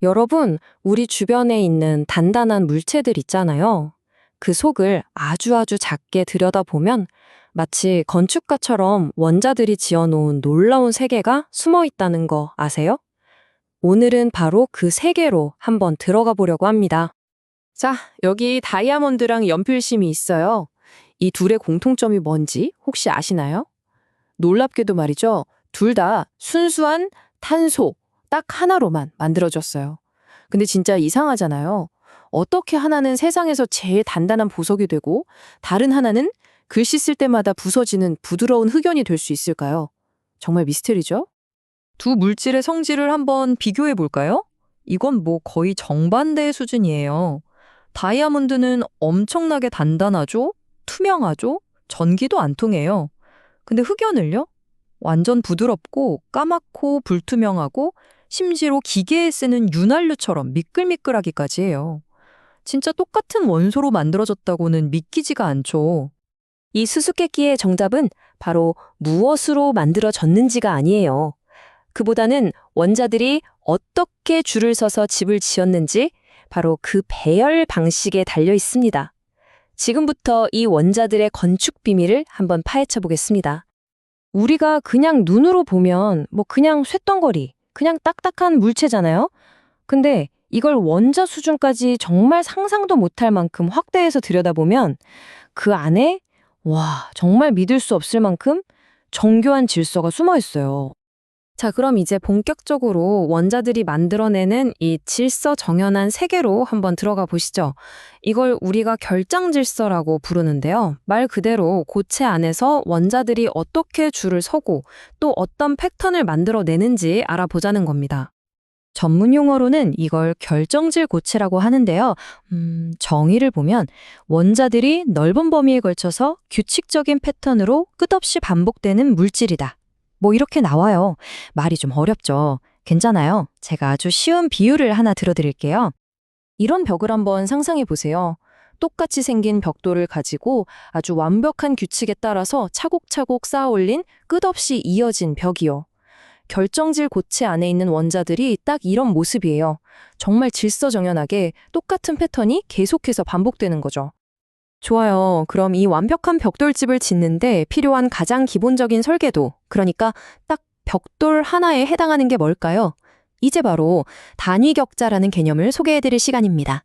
여러분, 우리 주변에 있는 단단한 물체들 있잖아요. 그 속을 아주 작게 들여다보면 마치 건축가처럼 원자들이 지어놓은 놀라운 세계가 숨어 있다는 거 아세요? 오늘은 바로 그 세계로 한번 들어가 보려고 합니다. 자, 여기 다이아몬드랑 연필심이 있어요. 이 둘의 공통점이 뭔지 혹시 아시나요? 놀랍게도 말이죠. 둘 다 순수한 탄소 딱 하나로만 만들어졌어요. 근데 진짜 이상하잖아요. 어떻게 하나는 세상에서 제일 단단한 보석이 되고 다른 하나는 글씨 쓸 때마다 부서지는 부드러운 흑연이 될 수 있을까요? 정말 미스터리죠? 두 물질의 성질을 한번 비교해 볼까요? 이건 뭐 거의 정반대의 수준이에요. 다이아몬드는 엄청나게 단단하죠? 투명하죠? 전기도 안 통해요. 근데 흑연을요? 완전 부드럽고 까맣고 불투명하고 심지어 기계에 쓰는 윤활유처럼 미끌미끌하기까지 해요. 진짜 똑같은 원소로 만들어졌다고는 믿기지가 않죠. 이 수수께끼의 정답은 바로 무엇으로 만들어졌는지가 아니에요. 그보다는 원자들이 어떻게 줄을 서서 집을 지었는지 바로 그 배열 방식에 달려 있습니다. 지금부터 이 원자들의 건축 비밀을 한번 파헤쳐 보겠습니다. 우리가 그냥 눈으로 보면 그냥 쇳덩거리, 그냥 딱딱한 물체잖아요. 근데 이걸 원자 수준까지 정말 상상도 못할 만큼 확대해서 들여다보면 그 안에 정말 믿을 수 없을 만큼 정교한 질서가 숨어 있어요. 자, 그럼 이제 본격적으로 원자들이 만들어내는 이 질서 정연한 세계로 한번 들어가 보시죠. 이걸 우리가 결정 질서라고 부르는데요. 말 그대로 고체 안에서 원자들이 어떻게 줄을 서고 또 어떤 패턴을 만들어내는지 알아보자는 겁니다. 전문 용어로는 이걸 결정질 고체라고 하는데요. 정의를 보면 원자들이 넓은 범위에 걸쳐서 규칙적인 패턴으로 끝없이 반복되는 물질이다. 이렇게 나와요. 말이 좀 어렵죠. 괜찮아요. 제가 아주 쉬운 비유를 하나 들어드릴게요. 이런 벽을 한번 상상해 보세요. 똑같이 생긴 벽돌을 가지고 아주 완벽한 규칙에 따라서 차곡차곡 쌓아 올린 끝없이 이어진 벽이요. 결정질 고체 안에 있는 원자들이 딱 이런 모습이에요. 정말 질서정연하게 똑같은 패턴이 계속해서 반복되는 거죠. 좋아요. 그럼 이 완벽한 벽돌집을 짓는데 필요한 가장 기본적인 설계도, 그러니까 딱 벽돌 하나에 해당하는 게 뭘까요? 이제 바로 단위격자라는 개념을 소개해드릴 시간입니다.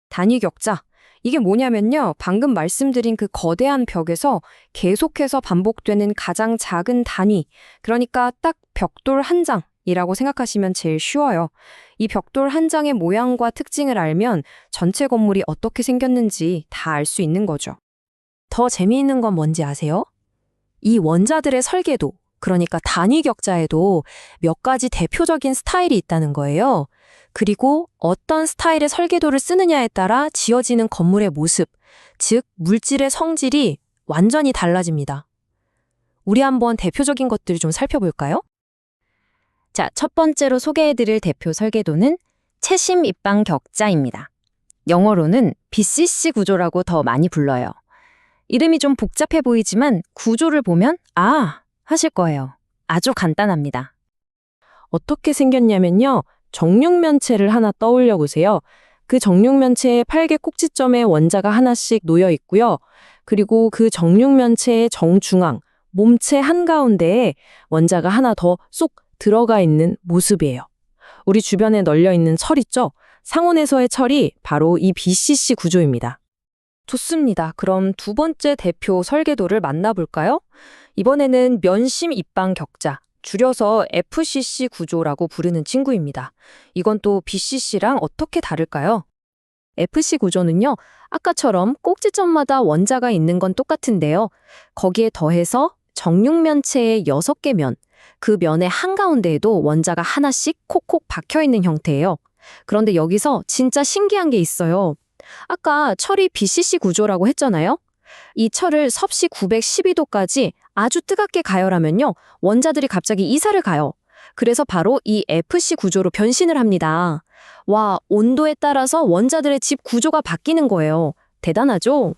단위격자. 이게 뭐냐면요. 방금 말씀드린 그 거대한 벽에서 계속해서 반복되는 가장 작은 단위, 그러니까 딱 벽돌 한 장이라고 생각하시면 제일 쉬워요. 이 벽돌 한 장의 모양과 특징을 알면 전체 건물이 어떻게 생겼는지 다 알 수 있는 거죠. 더 재미있는 건 뭔지 아세요? 이 원자들의 설계도, 그러니까 단위격자에도 몇 가지 대표적인 스타일이 있다는 거예요. 그리고 어떤 스타일의 설계도를 쓰느냐에 따라 지어지는 건물의 모습, 즉 물질의 성질이 완전히 달라집니다. 우리 한번 대표적인 것들을 좀 살펴볼까요? 자, 첫 번째로 소개해드릴 대표 설계도는 채심 입방 격자입니다. 영어로는 BCC 구조라고 더 많이 불러요. 이름이 좀 복잡해 보이지만 구조를 보면 하실 거예요. 아주 간단합니다. 어떻게 생겼냐면요. 정육면체를 하나 떠올려 보세요. 그 정육면체의 팔개 꼭지점에 원자가 하나씩 놓여 있고요. 그리고 그 정육면체의 정중앙, 몸체 한가운데에 원자가 하나 더 쏙 들어가 있는 모습이에요. 우리 주변에 널려 있는 철 있죠? 상온에서의 철이 바로 이 BCC 구조입니다. 좋습니다. 그럼 두 번째 대표 설계도를 만나볼까요? 이번에는 면심 입방 격자, 줄여서 FCC 구조라고 부르는 친구입니다. 이건 또 BCC랑 어떻게 다를까요? FC 구조는요, 아까처럼 꼭지점마다 원자가 있는 건 똑같은데요. 거기에 더해서 정육면체의 6개 면, 그 면의 한가운데에도 원자가 하나씩 콕콕 박혀있는 형태예요. 그런데 여기서 진짜 신기한 게 있어요. 아까 철이 BCC 구조라고 했잖아요. 이 철을 섭씨 912도까지 아주 뜨겁게 가열하면요. 원자들이 갑자기 이사를 가요. 그래서 바로 이 FC 구조로 변신을 합니다. 온도에 따라서 원자들의 집 구조가 바뀌는 거예요. 대단하죠?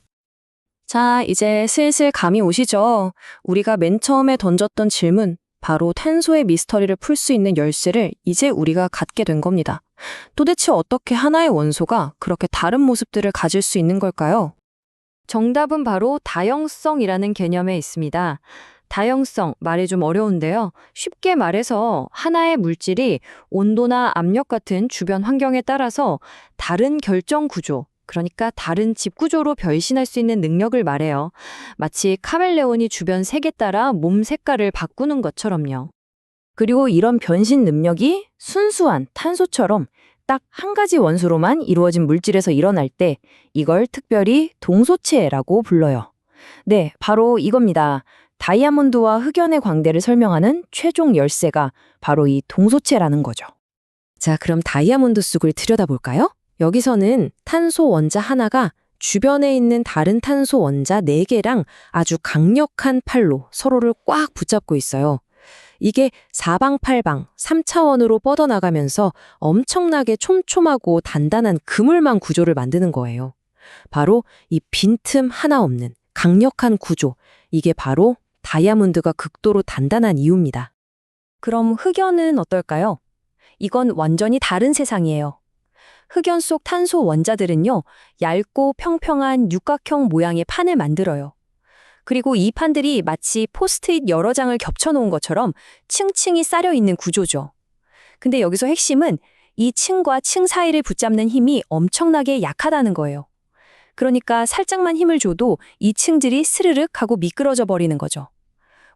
자, 이제 슬슬 감이 오시죠? 우리가 맨 처음에 던졌던 질문, 바로 탄소의 미스터리를 풀 수 있는 열쇠를 이제 우리가 갖게 된 겁니다. 도대체 어떻게 하나의 원소가 그렇게 다른 모습들을 가질 수 있는 걸까요? 정답은 바로 다형성이라는 개념에 있습니다. 다형성, 말이 좀 어려운데요. 쉽게 말해서 하나의 물질이 온도나 압력 같은 주변 환경에 따라서 다른 결정 구조, 그러니까 다른 집 구조로 변신할 수 있는 능력을 말해요. 마치 카멜레온이 주변 색에 따라 몸 색깔을 바꾸는 것처럼요. 그리고 이런 변신 능력이 순수한 탄소처럼 딱 한 가지 원소로만 이루어진 물질에서 일어날 때 이걸 특별히 동소체라고 불러요. 네, 바로 이겁니다. 다이아몬드와 흑연의 광대를 설명하는 최종 열쇠가 바로 이 동소체라는 거죠. 자, 그럼 다이아몬드 쑥을 들여다볼까요? 여기서는 탄소 원자 하나가 주변에 있는 다른 탄소 원자 4개랑 아주 강력한 팔로 서로를 꽉 붙잡고 있어요. 이게 사방팔방 3차원으로 뻗어나가면서 엄청나게 촘촘하고 단단한 그물망 구조를 만드는 거예요. 바로 이 빈틈 하나 없는 강력한 구조, 이게 바로 다이아몬드가 극도로 단단한 이유입니다. 그럼 흑연은 어떨까요? 이건 완전히 다른 세상이에요. 흑연 속 탄소 원자들은요, 얇고 평평한 육각형 모양의 판을 만들어요. 그리고 이 판들이 마치 포스트잇 여러 장을 겹쳐놓은 것처럼 층층이 쌓여 있는 구조죠. 근데 여기서 핵심은 이 층과 층 사이를 붙잡는 힘이 엄청나게 약하다는 거예요. 그러니까 살짝만 힘을 줘도 이 층들이 스르륵 하고 미끄러져 버리는 거죠.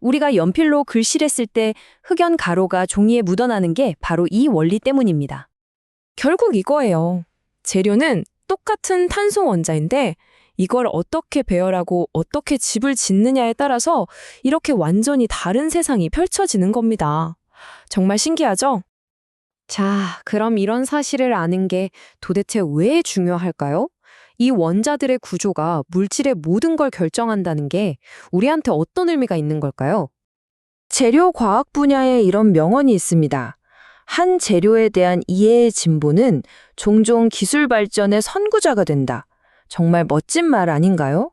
우리가 연필로 글씨를 쓸 때 흑연 가루가 종이에 묻어나는 게 바로 이 원리 때문입니다. 결국 이거예요. 재료는 똑같은 탄소 원자인데 이걸 어떻게 배열하고 어떻게 집을 짓느냐에 따라서 이렇게 완전히 다른 세상이 펼쳐지는 겁니다. 정말 신기하죠? 자, 그럼 이런 사실을 아는 게 도대체 왜 중요할까요? 이 원자들의 구조가 물질의 모든 걸 결정한다는 게 우리한테 어떤 의미가 있는 걸까요? 재료 과학 분야에 이런 명언이 있습니다. 한 재료에 대한 이해의 진보는 종종 기술 발전의 선구자가 된다. 정말 멋진 말 아닌가요?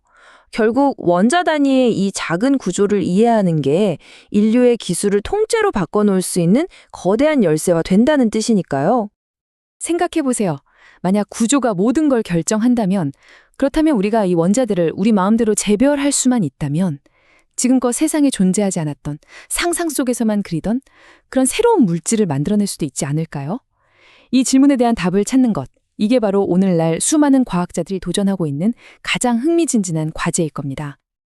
결국 원자 단위의 이 작은 구조를 이해하는 게 인류의 기술을 통째로 바꿔놓을 수 있는 거대한 열쇠가 된다는 뜻이니까요. 생각해보세요. 만약 구조가 모든 걸 결정한다면, 그렇다면 우리가 이 원자들을 우리 마음대로 재배열할 수만 있다면 지금껏 세상에 존재하지 않았던 상상 속에서만 그리던 그런 새로운 물질을 만들어낼 수도 있지 않을까요? 이 질문에 대한 답을 찾는 것, 이게 바로 오늘날 수많은 과학자들이 도전하고 있는 가장 흥미진진한 과제일 겁니다.